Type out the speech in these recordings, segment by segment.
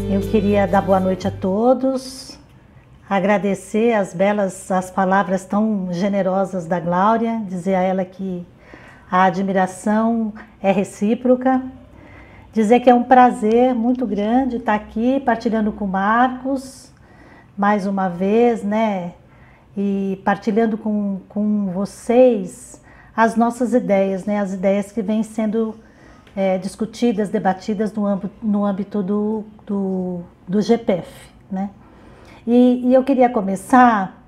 Eu queria dar boa noite a todos, agradecer as palavras tão generosas da Glória, dizer a ela que a admiração é recíproca, dizer que é um prazer muito grande estar aqui partilhando com o Marcos, mais uma vez, né? E partilhando com vocês as nossas ideias, né? As ideias que vêm sendo discutidas, debatidas no âmbito do GPF, né? E eu queria começar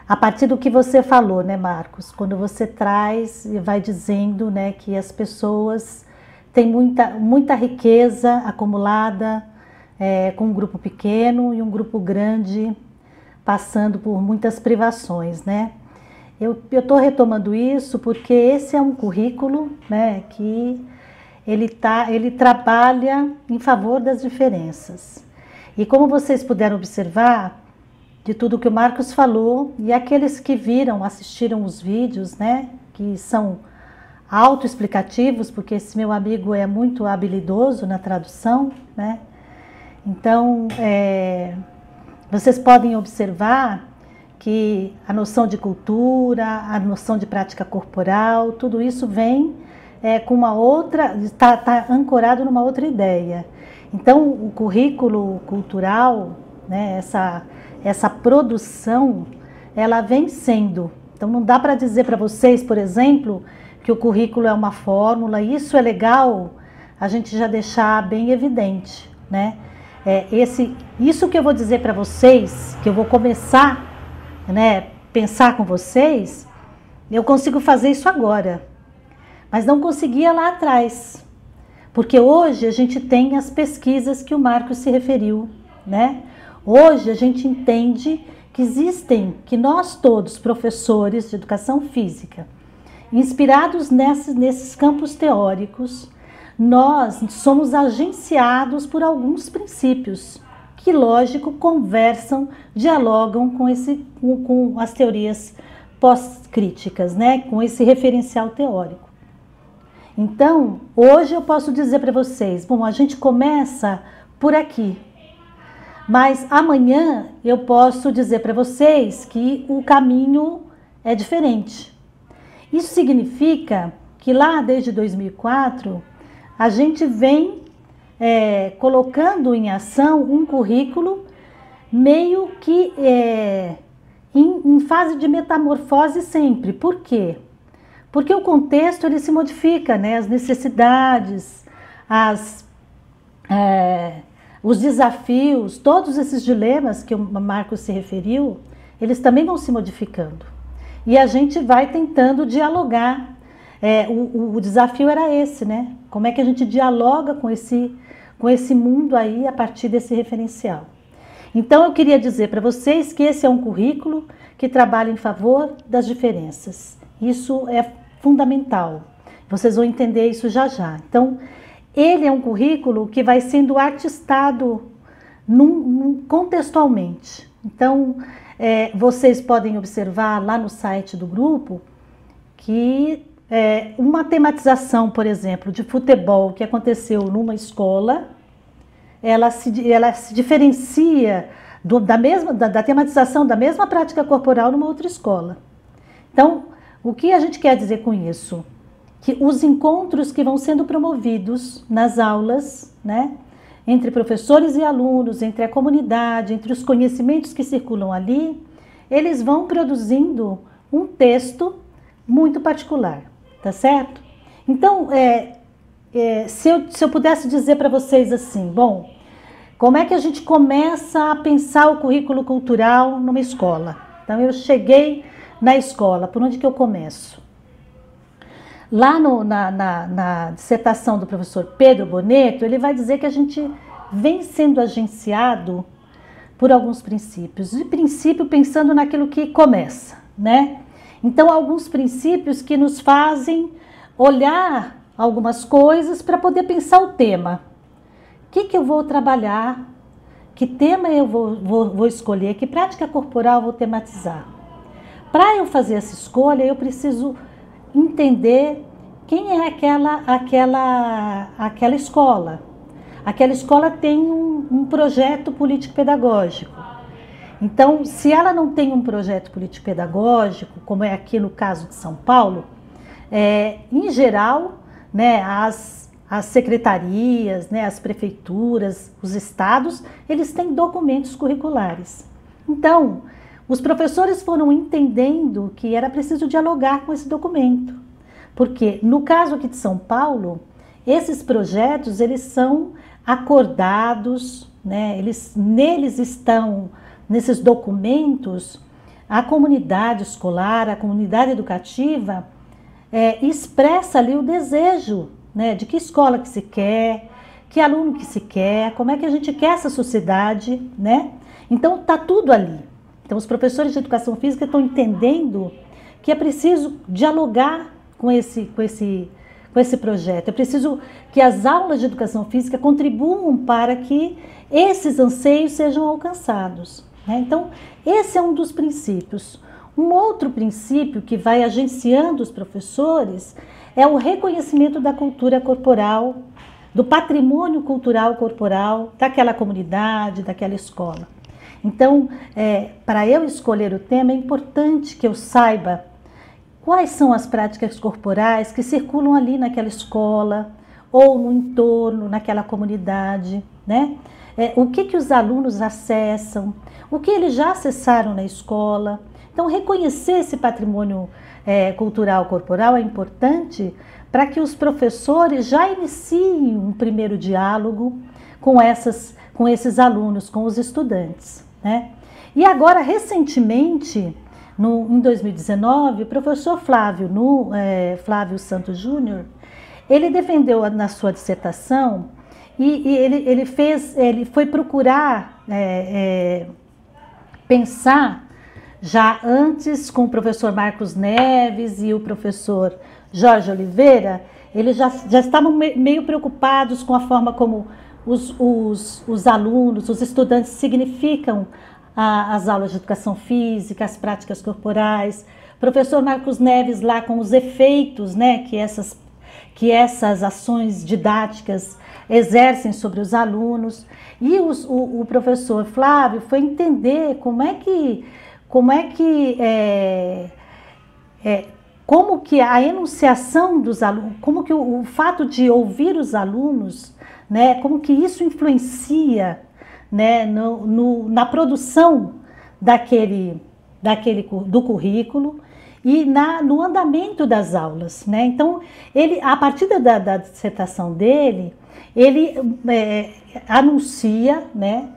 a partir do que você falou, né, Marcos? Quando você traz e vai dizendo, né, que as pessoas têm muita riqueza acumulada com um grupo pequeno e um grupo grande passando por muitas privações, né? Eu estou retomando isso porque esse é um currículo, né, que ele trabalha em favor das diferenças. E como vocês puderam observar, de tudo que o Marcos falou, e aqueles que assistiram os vídeos, né, que são autoexplicativos, porque esse meu amigo é muito habilidoso na tradução, né? Então, vocês podem observar que a noção de cultura, a noção de prática corporal, tudo isso vem com uma outra, está ancorado numa outra ideia. Então, o currículo cultural, né, essa produção, ela vem sendo. Então, não dá para dizer para vocês, por exemplo, que o currículo é uma fórmula. Isso é legal a gente já deixar bem evidente, né? Isso que eu vou dizer para vocês, que eu vou começar, né, pensar com vocês, eu consigo fazer isso agora, mas não conseguia lá atrás, porque hoje a gente tem as pesquisas que o Marcos se referiu, né? Hoje a gente entende que nós todos, professores de educação física, inspirados nesses campos teóricos, nós somos agenciados por alguns princípios que, lógico, dialogam com as teorias pós-críticas, né? Com esse referencial teórico. Então, hoje eu posso dizer para vocês, bom, a gente começa por aqui, mas amanhã eu posso dizer para vocês que o caminho é diferente. Isso significa que lá desde 2004, a gente vem colocando em ação um currículo meio que em fase de metamorfose sempre. Por quê? Porque o contexto ele se modifica, né? As necessidades, os desafios, todos esses dilemas que o Marcos se referiu, eles também vão se modificando. E a gente vai tentando dialogar. O desafio era esse, né? Como é que a gente dialoga com esse mundo aí a partir desse referencial. Então eu queria dizer para vocês que esse é um currículo que trabalha em favor das diferenças. Isso é fundamental. Vocês vão entender isso já já. Então, ele é um currículo que vai sendo artistado contextualmente. Então, vocês podem observar lá no site do grupo que uma tematização, por exemplo, de futebol que aconteceu numa escola, ela se diferencia da tematização da mesma prática corporal numa outra escola. Então, o que a gente quer dizer com isso? Que os encontros que vão sendo promovidos nas aulas, né, entre professores e alunos, entre a comunidade, entre os conhecimentos que circulam ali, eles vão produzindo um texto muito particular. Tá certo? Então, se eu pudesse dizer para vocês assim, bom, como é que a gente começa a pensar o currículo cultural numa escola? Então, eu cheguei na escola, por onde que eu começo? Lá na dissertação do professor Pedro Boneto, ele vai dizer que a gente vem sendo agenciado por alguns princípios. De princípio, pensando naquilo que começa, né? Então, alguns princípios que nos fazem olhar algumas coisas para poder pensar o tema. O que eu vou trabalhar? Que tema eu vou escolher? Que prática corporal eu vou tematizar? Para eu fazer essa escolha, eu preciso entender quem é aquela escola. aquela escola tem um projeto político-pedagógico. Então, se ela não tem um projeto político-pedagógico, como é aqui no caso de São Paulo, em geral, né, as secretarias, né, as prefeituras, os estados, eles têm documentos curriculares. Então, os professores foram entendendo que era preciso dialogar com esse documento. Porque, no caso aqui de São Paulo, esses projetos, eles são acordados, né, neles estão, nesses documentos, a comunidade escolar, a comunidade educativa, expressa ali o desejo, né, de que escola que se quer, que aluno que se quer, como é que a gente quer essa sociedade, né? Então, está tudo ali. Então, os professores de educação física estão entendendo que é preciso dialogar com esse projeto. É preciso que as aulas de educação física contribuam para que esses anseios sejam alcançados, né? Então, esse é um dos princípios. Um outro princípio que vai agenciando os professores é o reconhecimento da cultura corporal, do patrimônio cultural corporal daquela comunidade, daquela escola. Então, para eu escolher o tema, é importante que eu saiba quais são as práticas corporais que circulam ali naquela escola ou no entorno, naquela comunidade, né? O que os alunos acessam, o que eles já acessaram na escola. Então, reconhecer esse patrimônio cultural corporal é importante para que os professores já iniciem um primeiro diálogo com esses alunos, com os estudantes, né? E agora, recentemente, em 2019, o professor Flávio Santos Júnior, ele defendeu na sua dissertação e ele foi procurar pensar já antes com o professor Marcos Neves e o professor Jorge Oliveira, eles já estavam meio preocupados com a forma como os alunos, os estudantes significam as aulas de educação física, as práticas corporais. Professor Marcos Neves lá com os efeitos, né, que essas ações didáticas exercem sobre os alunos. E o professor Flávio foi entender como que a enunciação dos alunos, como que o fato de ouvir os alunos, né, como que isso influencia, né, na produção do currículo e no andamento das aulas, né? Então, a partir da dissertação dele, ele anuncia, né,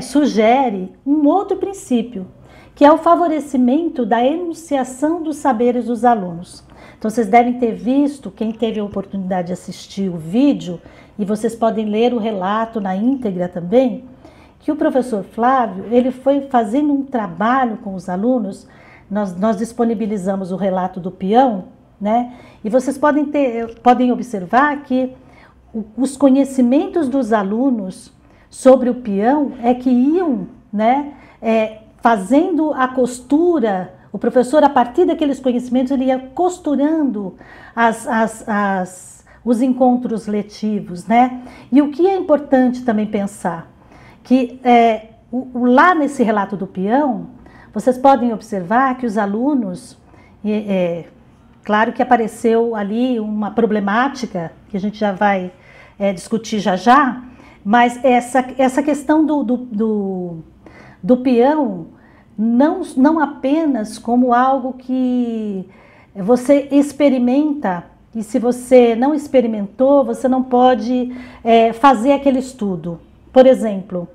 sugere um outro princípio, que é o favorecimento da enunciação dos saberes dos alunos. Então, vocês devem ter visto, quem teve a oportunidade de assistir o vídeo, e vocês podem ler o relato na íntegra também, que o professor Flávio, ele foi fazendo um trabalho com os alunos. Nós disponibilizamos o relato do peão, né? E vocês podem observar que os conhecimentos dos alunos sobre o peão que iam, né, fazendo a costura. O professor, a partir daqueles conhecimentos, ele ia costurando os encontros letivos, né? E o que é importante também pensar, que lá nesse relato do peão, vocês podem observar que os alunos, claro que apareceu ali uma problemática, que a gente já vai discutir já, mas essa questão do peão, não apenas como algo que você experimenta, e se você não experimentou, você não pode fazer aquele estudo. Por exemplo,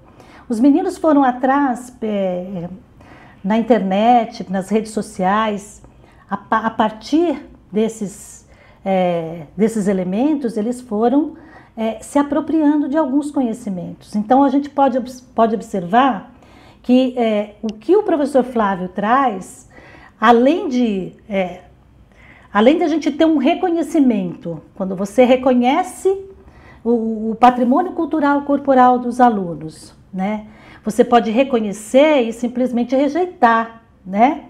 os meninos foram atrás na internet, nas redes sociais, a partir desses elementos, eles foram se apropriando de alguns conhecimentos. Então, a gente pode observar que o que o professor Flávio traz, além de a gente ter um reconhecimento, quando você reconhece o patrimônio cultural corporal dos alunos, né? Você pode reconhecer e simplesmente rejeitar, né?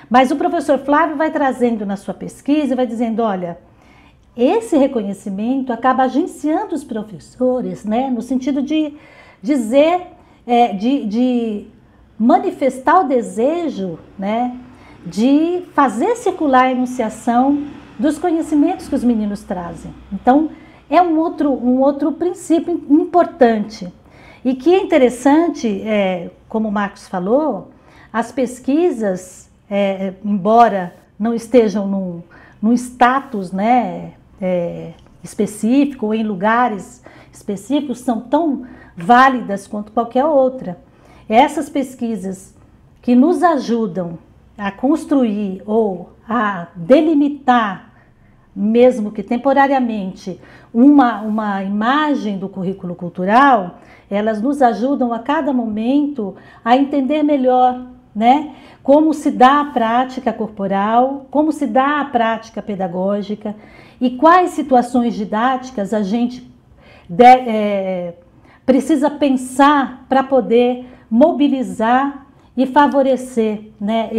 Mas o professor Flávio vai trazendo na sua pesquisa e vai dizendo, olha, esse reconhecimento acaba agenciando os professores, né, no sentido de dizer, de manifestar o desejo, né, de fazer circular a enunciação dos conhecimentos que os meninos trazem. Então, é um outro princípio importante. E que é interessante, como o Marcos falou, as pesquisas, embora não estejam num status, né, específico ou em lugares específicos, são tão válidas quanto qualquer outra. Essas pesquisas que nos ajudam a construir ou a delimitar, mesmo que temporariamente, uma imagem do currículo cultural, elas nos ajudam a cada momento a entender melhor, né, como se dá a prática corporal, como se dá a prática pedagógica e quais situações didáticas a gente precisa pensar para poder mobilizar e favorecer, né,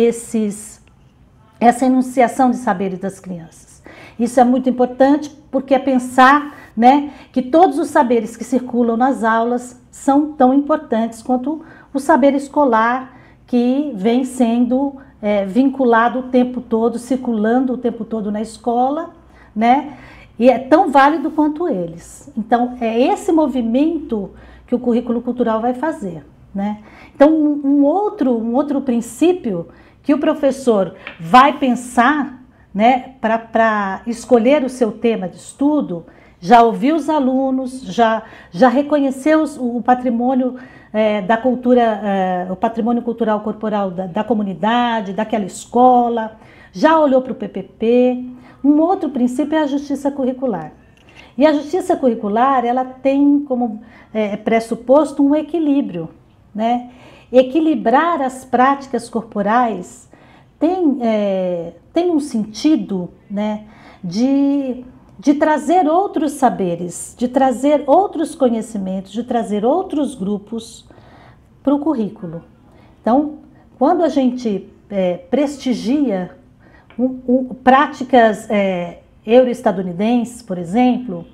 essa enunciação de saberes das crianças. Isso é muito importante porque é pensar, né, que todos os saberes que circulam nas aulas são tão importantes quanto o saber escolar que vem sendo vinculado o tempo todo, circulando o tempo todo na escola, né, e é tão válido quanto eles. Então, é esse movimento que o currículo cultural vai fazer, né? Então, um outro princípio que o professor vai pensar, né, para escolher o seu tema de estudo, já ouviu os alunos, já reconheceu o patrimônio da cultura, o patrimônio cultural corporal da comunidade, daquela escola, já olhou para o PPP. Um outro princípio é a justiça curricular. E a justiça curricular, ela tem como pressuposto um equilíbrio, né? Equilibrar as práticas corporais tem um sentido, né, de trazer outros saberes, de trazer outros conhecimentos, de trazer outros grupos para o currículo. Então, quando a gente prestigia práticas euro-estadunidenses, por exemplo,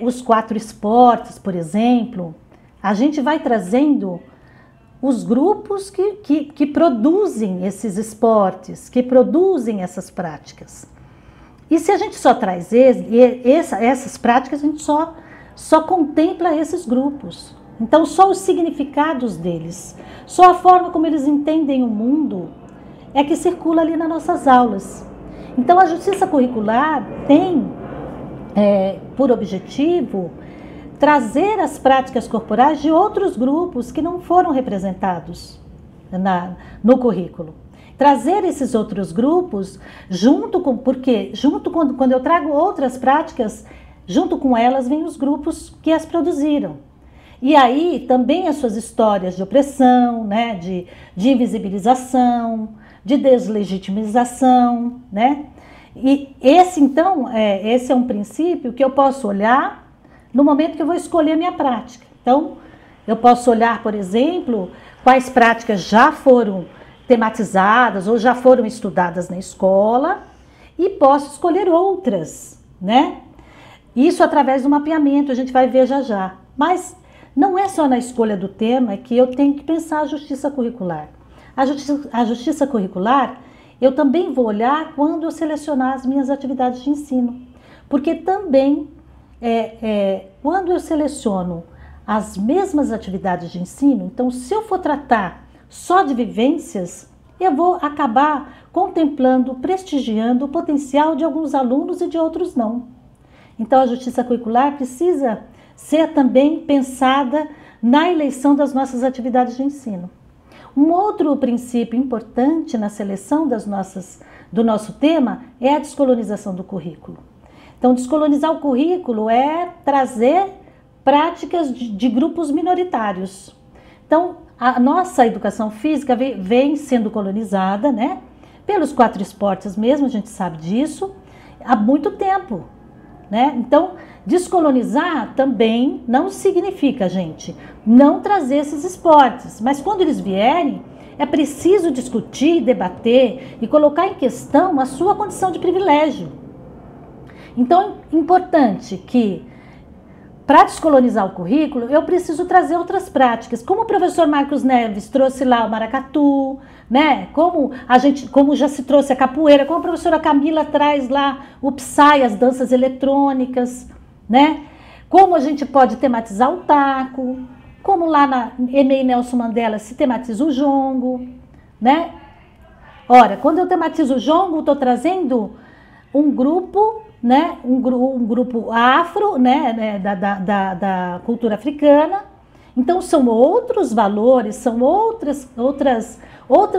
os 4 esportes, por exemplo, a gente vai trazendo os grupos que produzem esses esportes, que produzem essas práticas. E se a gente só traz essas práticas, a gente só contempla esses grupos. Então, só os significados deles, só a forma como eles entendem o mundo é que circula ali nas nossas aulas. Então, a justiça curricular tem por objetivo trazer as práticas corporais de outros grupos que não foram representados no currículo. Trazer esses outros grupos quando eu trago outras práticas, junto com elas vêm os grupos que as produziram. E aí também as suas histórias de opressão, né, de invisibilização, de deslegitimização, né? E esse é um princípio que eu posso olhar no momento que eu vou escolher a minha prática. Então, eu posso olhar, por exemplo, quais práticas já foram tematizadas ou já foram estudadas na escola e posso escolher outras, né? Isso através do mapeamento, a gente vai ver já. Mas não é só na escolha do tema que eu tenho que pensar a justiça curricular. A justiça curricular, eu também vou olhar quando eu selecionar as minhas atividades de ensino. Porque também, quando eu seleciono as mesmas atividades de ensino, então se eu for tratar só de vivências, eu vou acabar contemplando, prestigiando o potencial de alguns alunos e de outros não. Então a justiça curricular precisa ser também pensada na eleição das nossas atividades de ensino. Um outro princípio importante na seleção do nosso tema é a descolonização do currículo. Então, descolonizar o currículo é trazer práticas de grupos minoritários. Então, a nossa educação física vem sendo colonizada, né, pelos 4 esportes mesmo, a gente sabe disso, há muito tempo, né? Então, descolonizar também não significa, gente, não trazer esses esportes, mas quando eles vierem, é preciso discutir, debater e colocar em questão a sua condição de privilégio. Então, é importante que, para descolonizar o currículo, eu preciso trazer outras práticas, como o professor Marcos Neves trouxe lá o maracatu, né? Como já se trouxe a capoeira, como a professora Camila traz lá o Psy, as danças eletrônicas, né? Como a gente pode tematizar o taco, como lá na EMEI Nelson Mandela se tematiza o jongo, né? Ora, quando eu tematizo o jongo, estou trazendo um grupo, né? Um grupo afro, né? Da cultura africana. Então são outros valores, são outra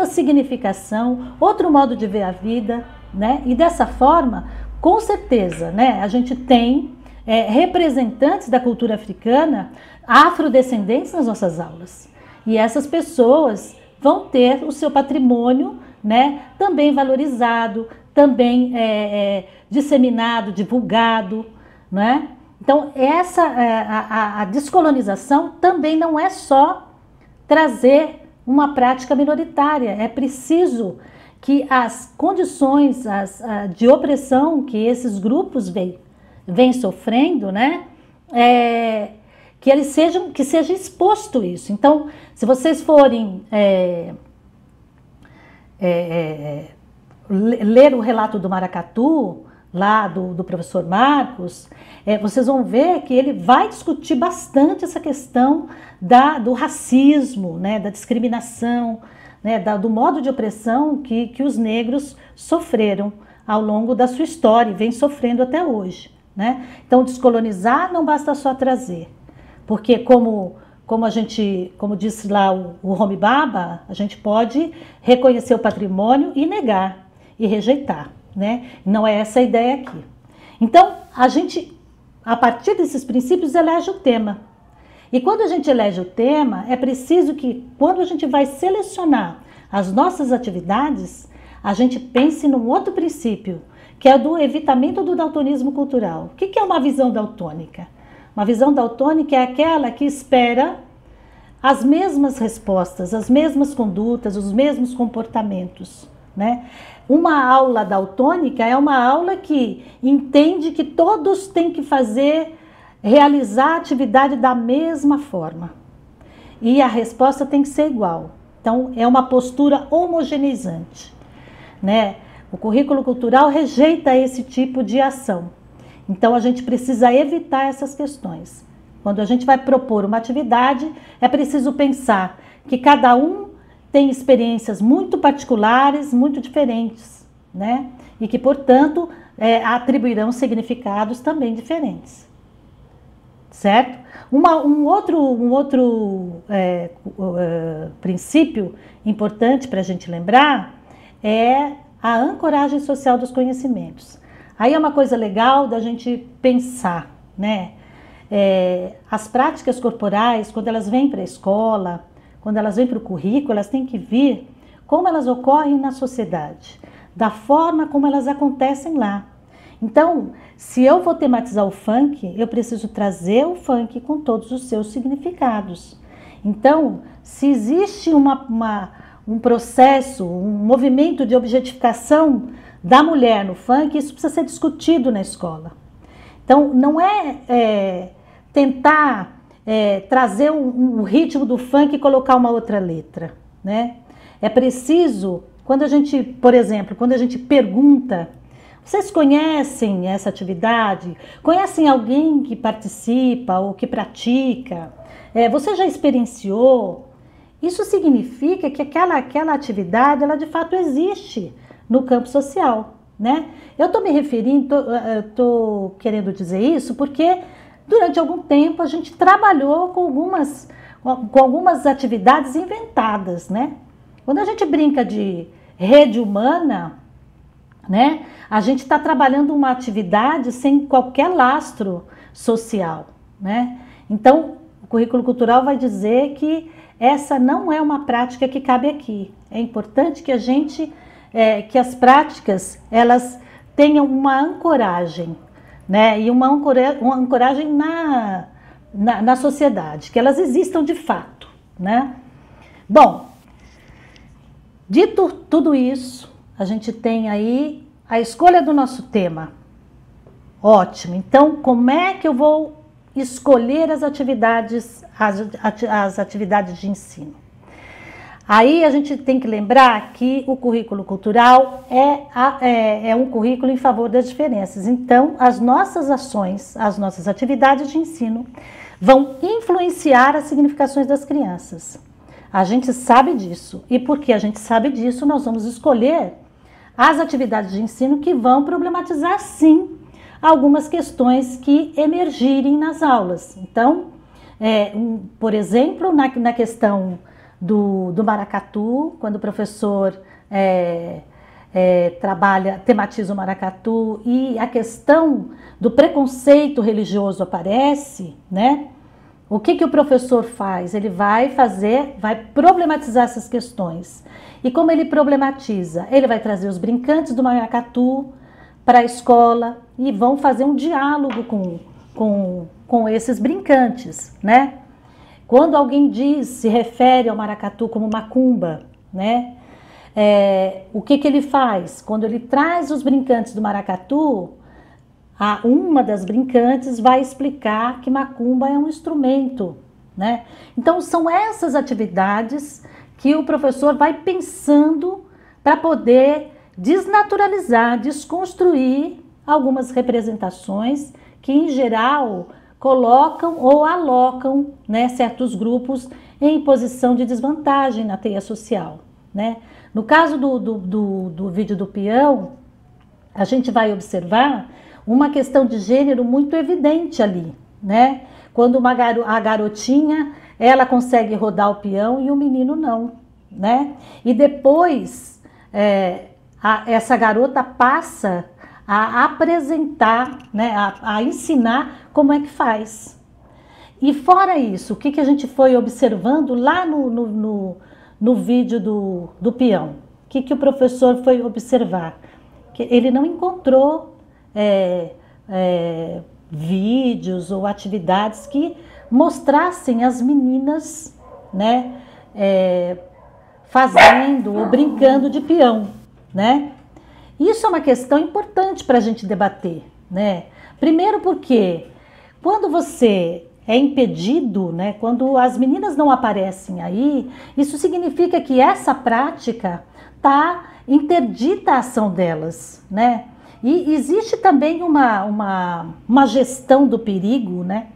significação, outro modo de ver a vida, né? E dessa forma, com certeza, né? A gente tem representantes da cultura africana, afrodescendentes nas nossas aulas. E essas pessoas vão ter o seu patrimônio, né, também valorizado, também disseminado, divulgado, né? Então, a descolonização também não é só trazer uma prática minoritária, é preciso que as condições de opressão que esses grupos vêm sofrendo, né, que seja exposto isso. Então, se vocês forem ler o relato do maracatu, lá do professor Marcos, vocês vão ver que ele vai discutir bastante essa questão do racismo, né, da discriminação, né, do modo de opressão que os negros sofreram ao longo da sua história e vem sofrendo até hoje, né? Então, descolonizar não basta só trazer, porque como disse lá o Homi Bhabha, a gente pode reconhecer o patrimônio e negar e rejeitar, né? Não é essa a ideia aqui. Então, a gente, a partir desses princípios, elege o tema. E quando a gente elege o tema, é preciso que, quando a gente vai selecionar as nossas atividades, a gente pense num outro princípio, que é o do evitamento do daltonismo cultural. O que é uma visão daltônica? Uma visão daltônica é aquela que espera as mesmas respostas, as mesmas condutas, os mesmos comportamentos, né? Uma aula daltônica é uma aula que entende que todos têm que realizar a atividade da mesma forma. E a resposta tem que ser igual. Então, é uma postura homogeneizante, né? O currículo cultural rejeita esse tipo de ação. Então, a gente precisa evitar essas questões. Quando a gente vai propor uma atividade, é preciso pensar que cada um tem experiências muito particulares, muito diferentes, né? E que, portanto, atribuirão significados também diferentes. Certo? Um outro princípio importante para a gente lembrar é a ancoragem social dos conhecimentos. Aí é uma coisa legal da gente pensar, né? As práticas corporais, quando elas vêm para a escola, quando elas vêm para o currículo, elas têm que vir como elas ocorrem na sociedade, da forma como elas acontecem lá. Então, se eu vou tematizar o funk, eu preciso trazer o funk com todos os seus significados. Então, se existe um processo, um movimento de objetificação da mulher no funk, isso precisa ser discutido na escola. Então, não é tentar trazer um ritmo do funk e colocar uma outra letra, né? É preciso, por exemplo, quando a gente pergunta, vocês conhecem essa atividade? Conhecem alguém que participa ou que pratica? Você já experienciou? Isso significa que aquela atividade, ela de fato existe no campo social, né? Eu estou me referindo, estou querendo dizer isso porque durante algum tempo a gente trabalhou com algumas atividades inventadas, né? Quando a gente brinca de rede humana, né? A gente está trabalhando uma atividade sem qualquer lastro social, né? Então, o currículo cultural vai dizer que essa não é uma prática que cabe aqui. É importante que que as práticas, elas tenham uma ancoragem, né? E uma ancoragem na sociedade, que elas existam de fato, né? Bom, dito tudo isso, a gente tem aí a escolha do nosso tema. Ótimo. Então, como é que eu vou escolher as atividades de ensino? Aí a gente tem que lembrar que o currículo cultural é um currículo em favor das diferenças. Então, as nossas ações, as nossas atividades de ensino vão influenciar as significações das crianças. A gente sabe disso. E porque a gente sabe disso, nós vamos escolher as atividades de ensino que vão problematizar, sim, algumas questões que emergirem nas aulas. Então, por exemplo, na questão do maracatu, quando o professor tematiza o maracatu e a questão do preconceito religioso aparece, né? O que o professor faz? Ele vai problematizar essas questões. E como ele problematiza? Ele vai trazer os brincantes do maracatu para a escola e vão fazer um diálogo com esses brincantes, né? Quando alguém se refere ao maracatu como macumba, né? O que ele faz? Quando ele traz os brincantes do maracatu, uma das brincantes vai explicar que macumba é um instrumento, né? Então, são essas atividades que o professor vai pensando para poder desnaturalizar, desconstruir algumas representações que, em geral, colocam ou alocam, né, certos grupos em posição de desvantagem na teia social, né? No caso do vídeo do peão, a gente vai observar uma questão de gênero muito evidente ali, né? Quando a garotinha, ela consegue rodar o peão e o menino não, né? E depois, essa garota passa a apresentar, né, a ensinar como é que faz. E fora isso, o que a gente foi observando lá no vídeo do peão? O que o professor foi observar? Que ele não encontrou vídeos ou atividades que mostrassem as meninas, né, fazendo ou brincando de peão, né? Isso é uma questão importante para a gente debater, né? Primeiro porque quando você é impedido, né, quando as meninas não aparecem aí, isso significa que essa prática está interdita a ação delas, né? E existe também uma gestão do perigo, né?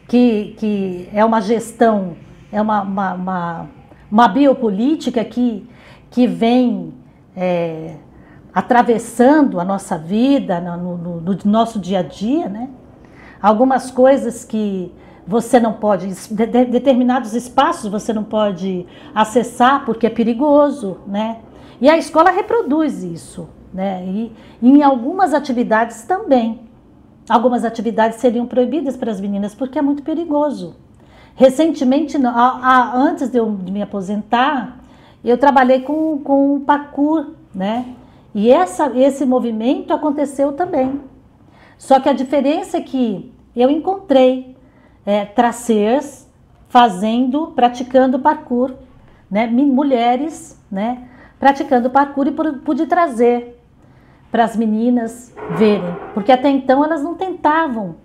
Que é uma gestão, é uma biopolítica que vem atravessando a nossa vida, no nosso dia a dia, né? Algumas coisas que você não pode, determinados espaços você não pode acessar porque é perigoso, né? E a escola reproduz isso, né? E em algumas atividades também. Algumas atividades seriam proibidas para as meninas porque é muito perigoso. Recentemente, antes de me aposentar, eu trabalhei com parkour, né? E esse movimento aconteceu também. Só que a diferença é que eu encontrei tracers praticando parkour, né? Mulheres, né? Praticando parkour, e pude trazer para as meninas verem, porque até então elas não tentavam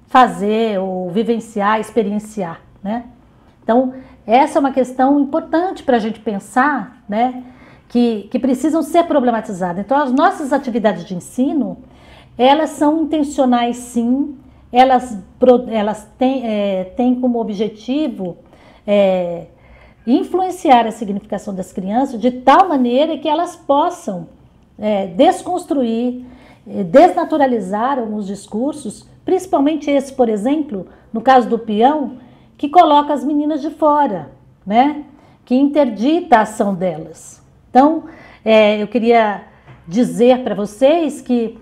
fazer ou vivenciar, experienciar, né? Então, essa é uma questão importante para a gente pensar, né? Que precisam ser problematizadas. Então, as nossas atividades de ensino, elas são intencionais, sim, elas têm como objetivo influenciar a significação das crianças de tal maneira que elas possam desconstruir, desnaturalizar alguns discursos, principalmente esse, por exemplo, no caso do peão, que coloca as meninas de fora, né? Que interdita a ação delas. Então, eu queria dizer para vocês que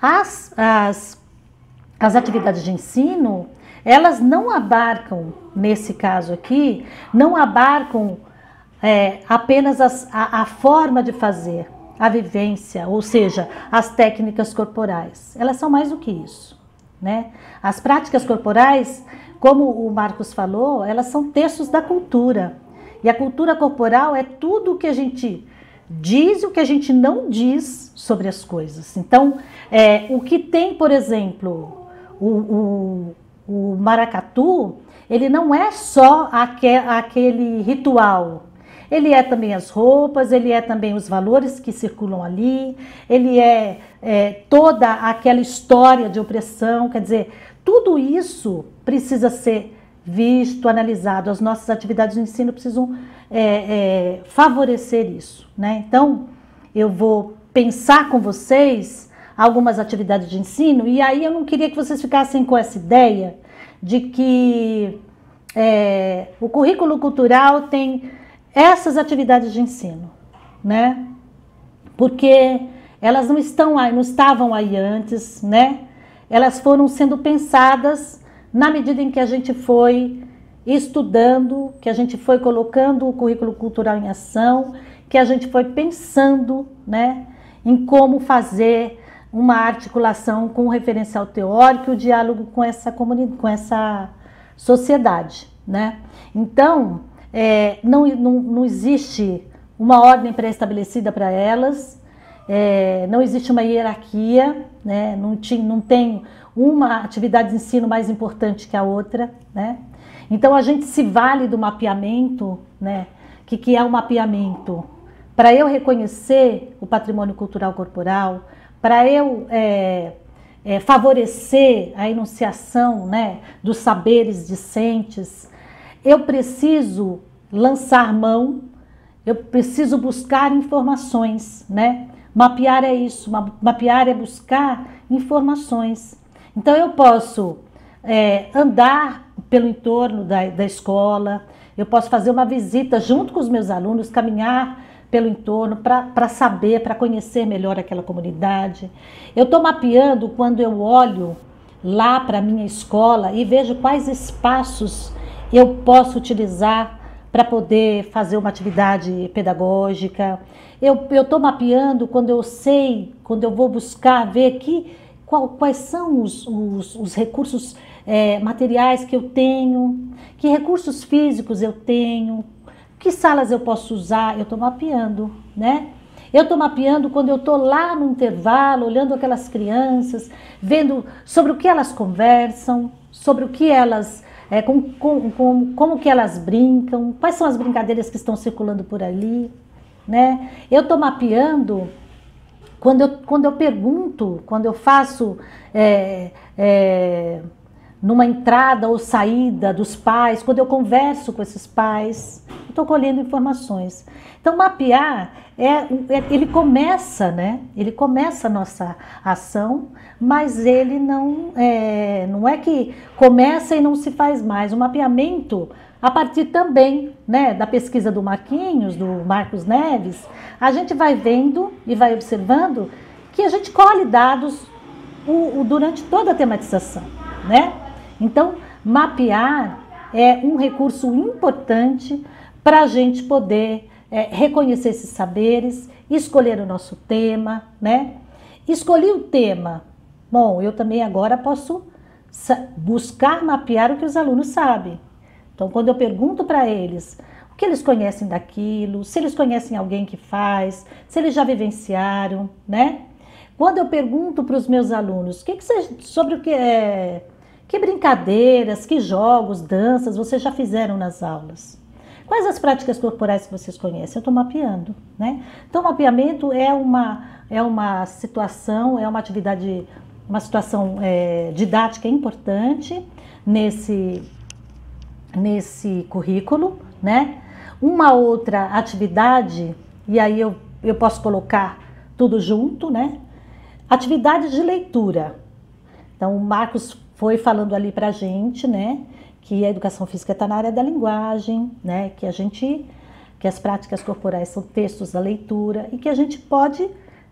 as atividades de ensino, elas não abarcam, nesse caso aqui, não abarcam apenas a forma de fazer, a vivência, ou seja, as técnicas corporais. Elas são mais do que isso, né? As práticas corporais, como o Marcos falou, elas são textos da cultura. E a cultura corporal é tudo que a gente diz e o que a gente não diz sobre as coisas. Então, o que tem, por exemplo, o maracatu, ele não é só aquele ritual. Ele é também as roupas, ele é também os valores que circulam ali, ele é toda aquela história de opressão, quer dizer, tudo isso precisa ser visto, analisado. As nossas atividades de ensino precisam favorecer isso, né? Então, eu vou pensar com vocês algumas atividades de ensino, e aí eu não queria que vocês ficassem com essa ideia de que o currículo cultural tem essas atividades de ensino, né? Porque elas não estavam aí antes, né? Elas foram sendo pensadas na medida em que a gente foi estudando, que a gente foi colocando o currículo cultural em ação, que a gente foi pensando, né, em como fazer uma articulação com o referencial teórico e o diálogo com essa comunidade, com essa sociedade, né? Então, não existe uma ordem pré-estabelecida para elas, não existe uma hierarquia, né? Não tem uma atividade de ensino mais importante que a outra, né? Então a gente se vale do mapeamento, né? Que é o mapeamento? Para eu reconhecer o patrimônio cultural corporal, para eu favorecer a enunciação, né, dos saberes discentes, eu preciso lançar mão, eu preciso buscar informações, né? Mapear é isso, mapear é buscar informações. Então eu posso andar pelo entorno da escola, eu posso fazer uma visita junto com os meus alunos, caminhar pelo entorno para saber, para conhecer melhor aquela comunidade. Eu estou mapeando quando eu olho lá para a minha escola e vejo quais espaços eu posso utilizar para poder fazer uma atividade pedagógica. Eu estou mapeando quando eu sei, quando eu vou buscar ver quais são os recursos materiais que eu tenho, que recursos físicos eu tenho, que salas eu posso usar. Eu estou mapeando, né? Eu estou mapeando quando eu estou lá no intervalo, olhando aquelas crianças, vendo sobre o que elas conversam, sobre o que elas, como que elas brincam, quais são as brincadeiras que estão circulando por ali, né? Eu estou mapeando quando eu pergunto, quando eu faço numa entrada ou saída dos pais, quando eu converso com esses pais, eu estou colhendo informações. Então, mapear, ele começa, né? Ele começa a nossa ação, mas ele não é que começa e não se faz mais. O mapeamento, a partir também, né, da pesquisa do Marcos Neves, a gente vai vendo e vai observando que a gente colhe dados durante toda a tematização, né? Então, mapear é um recurso importante para a gente poder reconhecer esses saberes, escolher o nosso tema, né? Escolhi o tema. Bom, eu também agora posso buscar mapear o que os alunos sabem. Então, quando eu pergunto para eles o que eles conhecem daquilo, se eles conhecem alguém que faz, se eles já vivenciaram, né? Quando eu pergunto para os meus alunos sobre o que que brincadeiras, que jogos, danças vocês já fizeram nas aulas? Quais as práticas corporais que vocês conhecem? Eu estou mapeando, né? Então, o mapeamento é uma situação, é uma atividade, uma situação didática importante nesse currículo, né? Uma outra atividade, e aí eu posso colocar tudo junto, né? Atividade de leitura. Então, o Marcos foi falando ali para a gente, né? Que a educação física está na área da linguagem, né? Que as práticas corporais são textos da leitura e que a gente pode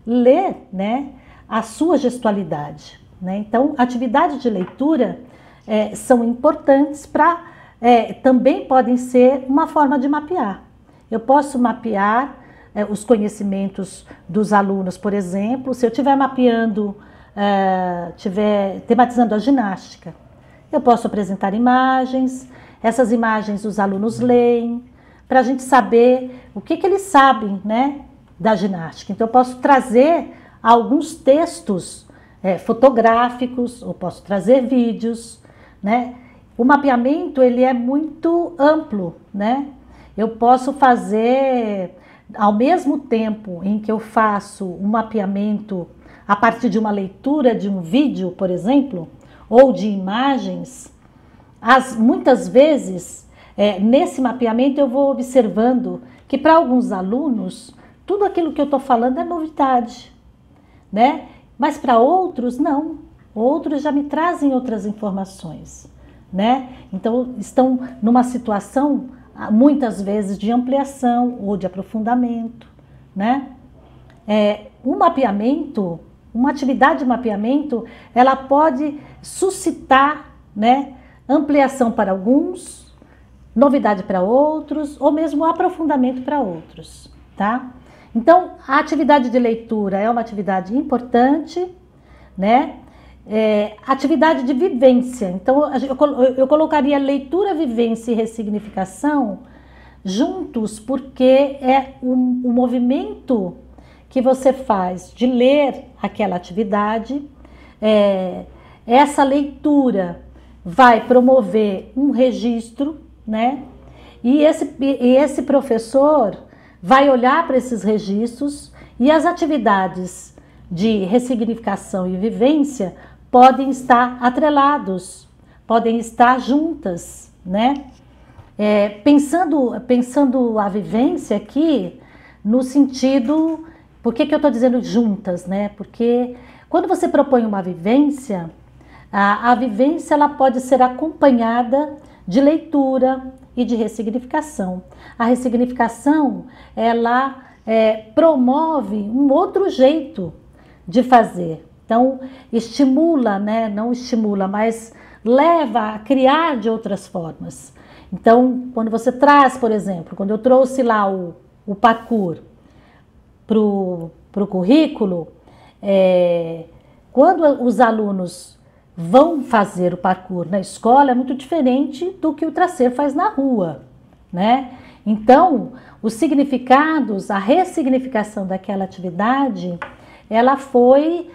ler, né? A sua gestualidade, né? Então, atividades de leitura são importantes também podem ser uma forma de mapear. Eu posso mapear os conhecimentos dos alunos, por exemplo, se eu estiver mapeando, estiver tematizando a ginástica, eu posso apresentar imagens, essas imagens os alunos leem, para a gente saber o que eles sabem, né? da ginástica. Então eu posso trazer alguns textos fotográficos, ou posso trazer vídeos, né? O mapeamento, ele é muito amplo, né? Eu posso fazer, ao mesmo tempo em que eu faço um mapeamento a partir de uma leitura de um vídeo, por exemplo, ou de imagens, muitas vezes, nesse mapeamento eu vou observando que para alguns alunos, tudo aquilo que eu estou falando é novidade, né? Mas para outros, não. Outros já me trazem outras informações, né? Então, estão numa situação, muitas vezes, de ampliação ou de aprofundamento, né? Um mapeamento, uma atividade de mapeamento, ela pode suscitar, né, ampliação para alguns, novidade para outros, ou mesmo aprofundamento para outros, tá? Então, a atividade de leitura é uma atividade importante, né? Atividade de vivência. Então, eu colocaria leitura, vivência e ressignificação juntos, porque é um movimento que você faz de ler aquela atividade. Essa leitura vai promover um registro, né? E esse professor vai olhar para esses registros, e as atividades de ressignificação e vivência podem estar atrelados, podem estar juntas, né? Pensando a vivência aqui no sentido, por que eu estou dizendo juntas, né? Porque quando você propõe uma vivência, a vivência ela pode ser acompanhada de leitura e de ressignificação. A ressignificação, ela promove um outro jeito de fazer. Então, estimula, né? Não estimula, mas leva a criar de outras formas. Então, quando você traz, por exemplo, quando eu trouxe lá o parkour para o currículo, quando os alunos vão fazer o parkour na escola, é muito diferente do que o traceiro faz na rua, né? Então, os significados, a ressignificação daquela atividade, ela foi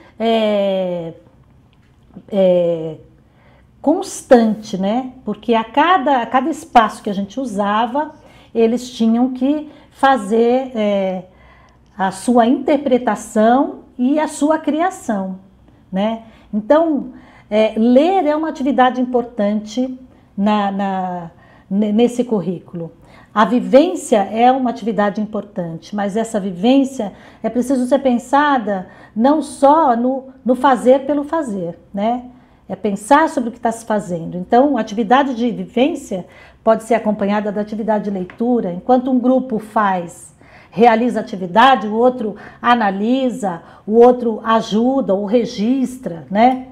constante, né? Porque a cada espaço que a gente usava, eles tinham que fazer a sua interpretação e a sua criação, né? Então, ler é uma atividade importante nesse currículo. A vivência é uma atividade importante, mas essa vivência é preciso ser pensada não só no fazer pelo fazer, né? É pensar sobre o que está se fazendo. Então, a atividade de vivência pode ser acompanhada da atividade de leitura. Enquanto um grupo realiza atividade, o outro analisa, o outro ajuda ou registra, né?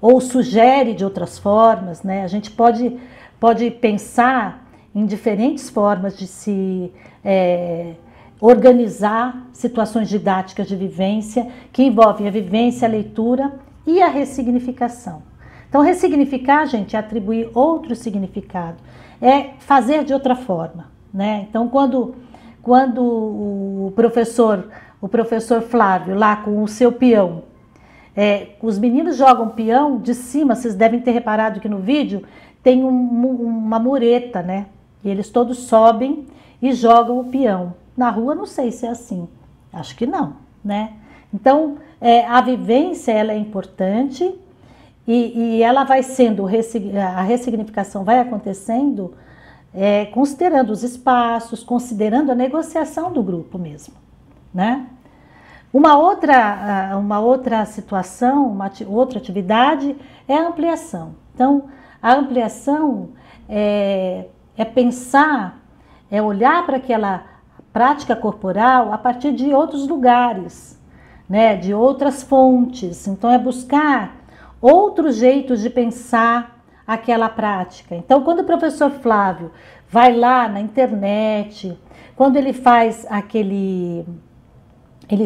Ou sugere de outras formas, né? A gente pode pensar em diferentes formas de se organizar situações didáticas de vivência que envolvem a vivência, a leitura e a ressignificação. Então, ressignificar, gente, é atribuir outro significado, é fazer de outra forma, né? Então, quando o professor Flávio, lá com o seu peão, os meninos jogam peão de cima, vocês devem ter reparado que no vídeo tem uma mureta, né? E eles todos sobem e jogam o peão. Na rua, não sei se é assim, acho que não, né? Então, a vivência, ela é importante e ela vai sendo, a ressignificação vai acontecendo considerando os espaços, considerando a negociação do grupo mesmo, né? Uma outra situação, outra atividade é a ampliação. Então, a ampliação é pensar, é olhar para aquela prática corporal a partir de outros lugares, né, de outras fontes. Então, é buscar outros jeitos de pensar aquela prática. Então, quando o professor Flávio vai lá na internet, quando ele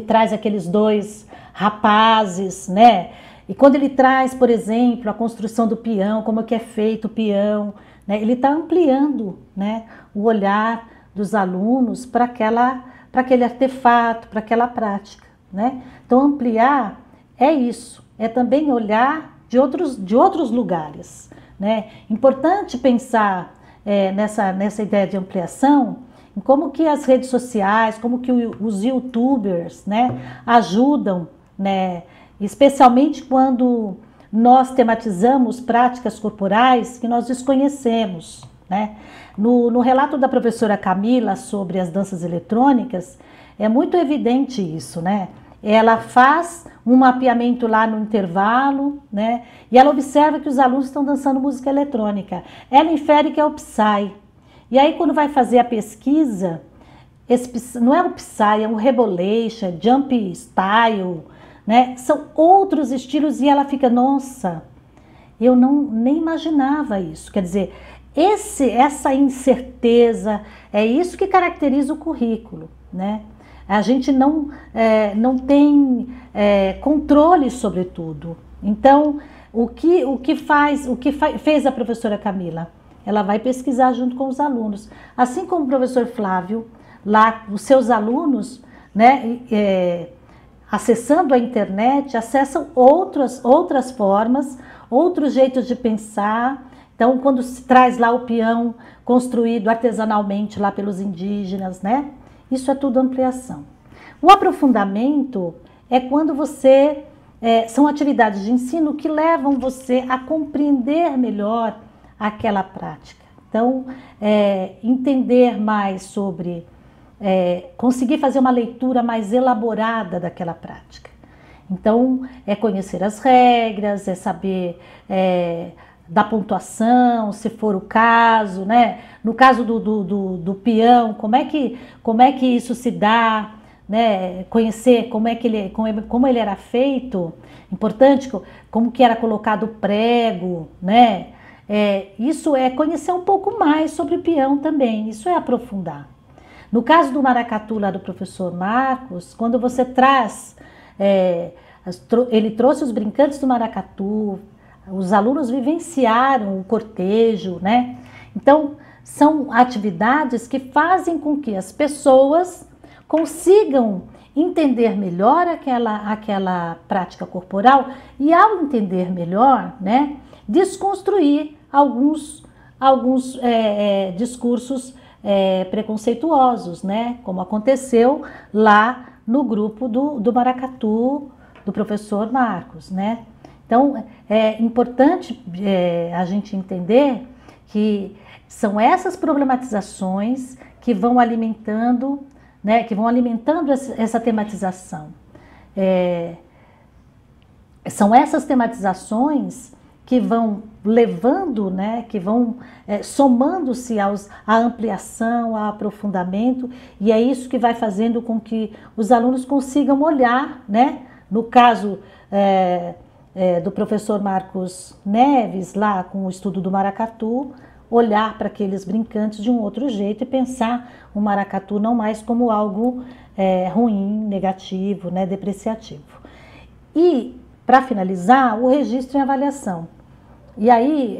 traz aqueles dois rapazes, né? E quando ele traz, por exemplo, a construção do peão, como que é feito o peão, né? Ele está ampliando, né, o olhar dos alunos para para aquele artefato, para aquela prática, né? Então, ampliar é isso, é também olhar de outros lugares, né? Importante pensar nessa ideia de ampliação, em como que as redes sociais, como que os YouTubers, né, ajudam, né, especialmente quando nós tematizamos práticas corporais que nós desconhecemos, né? No relato da professora Camila sobre as danças eletrônicas, é muito evidente isso, né? Ela faz um mapeamento lá no intervalo, né? E ela observa que os alunos estão dançando música eletrônica. Ela infere que é o Psy. E aí, quando vai fazer a pesquisa, não é o Psy, é o Rebolation, Jump Style, né? São outros estilos e ela fica, nossa, eu nem imaginava isso. Quer dizer, essa incerteza, é isso que caracteriza o currículo, né? A gente não tem controle sobre tudo. Então, o que fez a professora Camila? Ela vai pesquisar junto com os alunos. Assim como o professor Flávio, lá, os seus alunos, né, acessando a internet, acessam outras formas, outros jeitos de pensar. Então, quando se traz lá o peão construído artesanalmente lá pelos indígenas, né? Isso é tudo ampliação. O aprofundamento é quando são atividades de ensino que levam você a compreender melhor aquela prática. Então, entender mais sobre, conseguir fazer uma leitura mais elaborada daquela prática. Então, é conhecer as regras, é saber da pontuação, se for o caso, né? No caso do peão, como é que isso se dá, né? Conhecer como ele era feito, importante, como que era colocado o prego, né? Isso é conhecer um pouco mais sobre o peão também, isso é aprofundar. No caso do maracatu lá do professor Marcos, quando você traz, ele trouxe os brincantes do maracatu, os alunos vivenciaram o cortejo, né? Então, são atividades que fazem com que as pessoas consigam entender melhor aquela prática corporal e, ao entender melhor, né, desconstruir alguns discursos preconceituosos, né? Como aconteceu lá no grupo do maracatu do professor Marcos, né? Então, é importante a gente entender que são essas problematizações que vão alimentando, né, essa tematização. São essas tematizações que vão levando, né, que vão somando-se à ampliação, ao aprofundamento, e é isso que vai fazendo com que os alunos consigam olhar, né, no caso do professor Marcos Neves, lá com o estudo do maracatu, olhar para aqueles brincantes de um outro jeito e pensar o maracatu não mais como algo ruim, negativo, né, depreciativo. E, para finalizar, o registro e avaliação. E aí,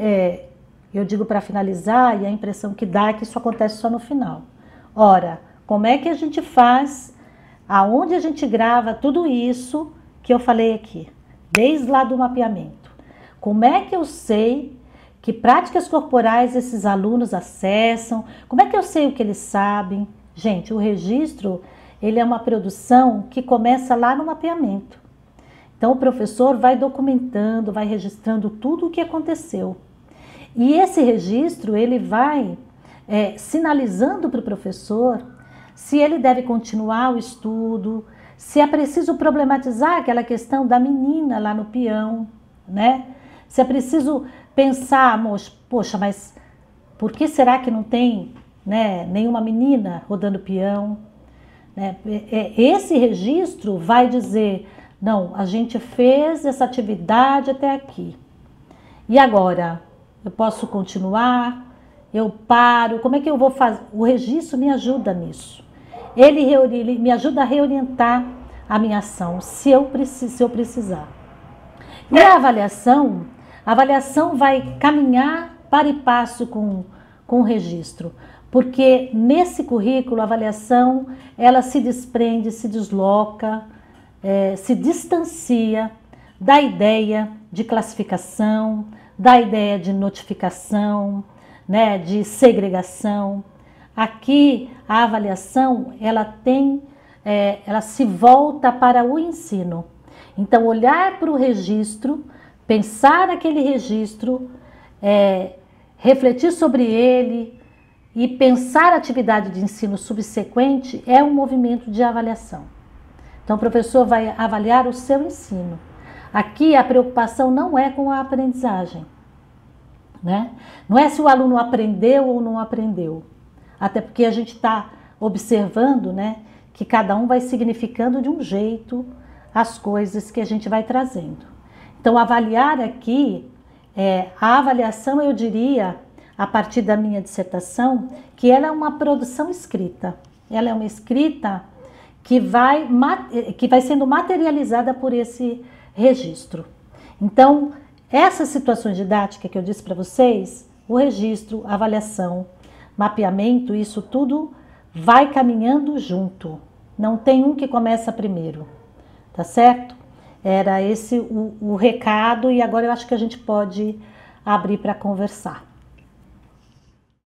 eu digo para finalizar, e a impressão que dá é que isso acontece só no final. Ora, como é que a gente faz, aonde a gente grava tudo isso que eu falei aqui? Desde lá do mapeamento. Como é que eu sei que práticas corporais esses alunos acessam? Como é que eu sei o que eles sabem? Gente, o registro, ele é uma produção que começa lá no mapeamento. Então, o professor vai documentando, vai registrando tudo o que aconteceu. E esse registro, ele vai sinalizando para o professor se ele deve continuar o estudo, se é preciso problematizar aquela questão da menina lá no peão, né? Se é preciso pensar, poxa, mas por que será que não tem, né, nenhuma menina rodando peão? Né? Esse registro vai dizer, não, a gente fez essa atividade até aqui. E agora? Eu posso continuar? Eu paro? Como é que eu vou fazer? O registro me ajuda nisso. Ele me ajuda a reorientar a minha ação, se eu precisar. E a avaliação vai caminhar para e passo com o registro. porque nesse currículo a avaliação ela se desprende, se desloca, se distancia da ideia de classificação, da ideia de notificação, né, de segregação. Aqui a avaliação ela se volta para o ensino. Então olhar para o registro, pensar naquele registro, refletir sobre ele e pensar a atividade de ensino subsequente é um movimento de avaliação. Então o professor vai avaliar o seu ensino. Aqui a preocupação não é com a aprendizagem, né? Não é se o aluno aprendeu ou não aprendeu, até porque a gente está observando, né, que cada um vai significando de um jeito as coisas que a gente vai trazendo. Então avaliar aqui, a avaliação eu diria, a partir da minha dissertação, que ela é uma produção escrita, ela é uma escrita que vai sendo materializada por esse registro. Então, essas situações didáticas que eu disse para vocês, o registro, a avaliação, mapeamento, isso tudo vai caminhando junto. Não tem um que começa primeiro, tá certo? Era esse o recado e agora eu acho que a gente pode abrir para conversar.